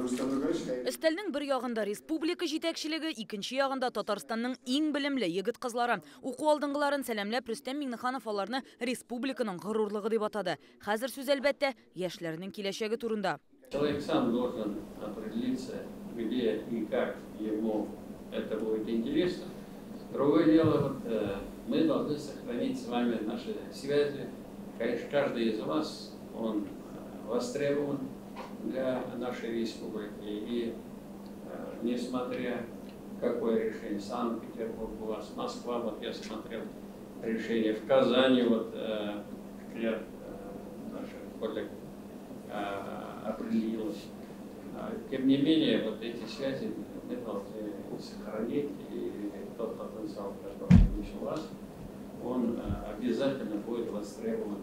Өстәлнең бер ягында республика җитәкчелеге, икенче ягында Татарстанның иң белемле егет кызлары. Уку алдынгыларын сәламләп Рөстәм Миңнеханов аларны республиканың горурлыгы дип атады. Хәзер сүз әлбәттә яшьләрнең киләчәге турында. Человек сам должен определиться, где и как ему это будет интересно. Другое дело, мы должны сохранить с вами наши связи. Конечно, каждый из вас, он востребован для нашей республики. И несмотря какое решение, Санкт-Петербург у вас, Москва, вот я смотрел решение в Казани, вот наша коллега определилась. Тем не менее, вот эти связи мы должны сохранить, и тот потенциал, который есть у вас, он обязательно будет востребован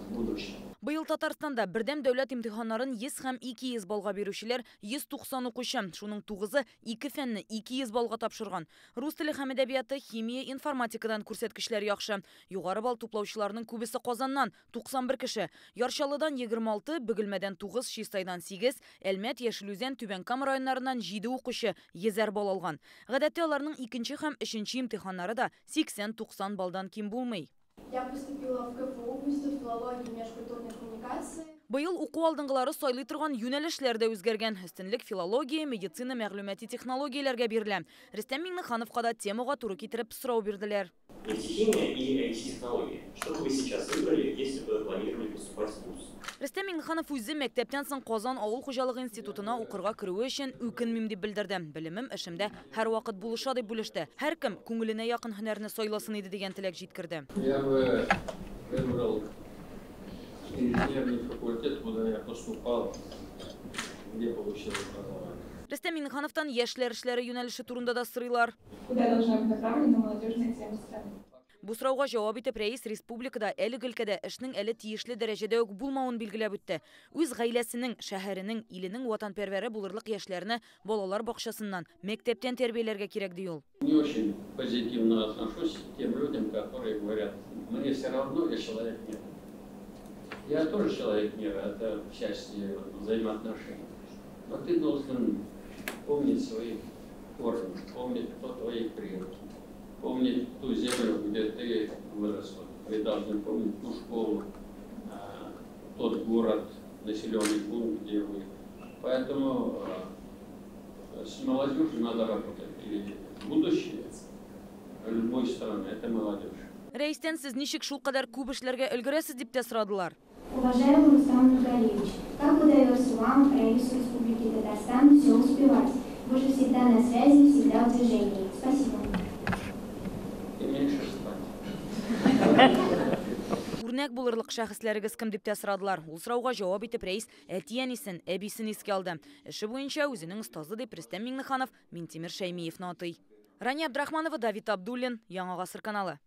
в будущем. Быел Татарстанда бердәм дәүләт имтиханнарын 100 һәм 200 балга бирүчеләр 190 укучы, шуның 9-ы 2 фәнне 200 балга тапшырган. Рус теле һәм әдәбияты, химия, информатикадан күрсәткечләр яхшы. Югары бал туплаучыларның күбесе Казаннан 91 кеше, Яршалыдан 26, Бөгелмәдән 9, Чистайдан 8, Әлмәт, Яшелүзән, Түбәнкам районнарыннан 7 укучы 100 бал алган. Гадәттә аларның 2 һәм 3 имтиханнары да 80-90 балдан ким булмый. Я поступила в КФУ, институт филологии и межкультурной коммуникации. Быел уку алдынгылары сайлый торган юнәлешләр дә үзгәргән. Өстенлек филология, медицина, мәгълүмати технологияләргә бирелә. Рөстәм Миңнехановка да темага туры китереп сорау бирделәр. Нефтехимия и IT-технологии. Что бы вы сейчас выбрали, если бы планировали поступать в вуз? Рөстәм Миңнеханов үзе мәктәптән соң Казан авыл хуҗалыгы институтына укырга керүе өчен үкенмим дип белдерде. Белемем эшемдә һәр вакыт булыша дип бүлеште. Һәркем күңеленә якын һөнәрне сайласын иде дигән теләк җиткерде. Я бы выбрал инженерный факультет, куда я поступал, где получил образование. Рөстәм Миңнехановтан яшьләр эшләре юнәлеше турында да сорыйлар. Куда должна быть направлена молодежная тема страны? Бу сорауга җавап итеп рәис республикада әлеге өлкәдә эшнең әле тиешле дәрәҗәдә үк булмавын билгеләп үтте. Үз гаиләсенең, шәһәренең, иленең ватанпәрвәре булырлык яшьләрне балалар бакчасыннан, мәктәптән тәрбияләргә кирәк ди ул. Не очень позитивно отношусь к тем людям, которые говорят, мне все равно, я человек мира. Я тоже человек мира, это счастье, взаимоотношений. Но ты должен помнить свои корни, помнить, кто твоих предок, помнить ту землю, где ты вырос. Вы должны помнить ту школу, тот город, населенный пункт, где вы. Поэтому с молодежью надо работать. И будущее любой страны – это молодежь. Рәистән сез ничек шул кадәр күп эшләргә өлгерәсез дип тә сорадылар. Уважаемый Рустам Нургалиевич, как удается вам, райису Республики Татарстан, все успевать? Вы же всегда на связи, всегда в движении. Спасибо. И меньше спать. Үрнәк булырлык шәхесләрегез кем дип тә сорадылар. Ул сорауга җавап итеп рәис әти-әнисен, әбисен искә алды. Эше буенча үзенең остазы дип Рөстәм Миңнеханов Минтимер Шәймиевне атый. Рания Абдрахманова, Давид Абдуллин, Яңа гасыр каналы.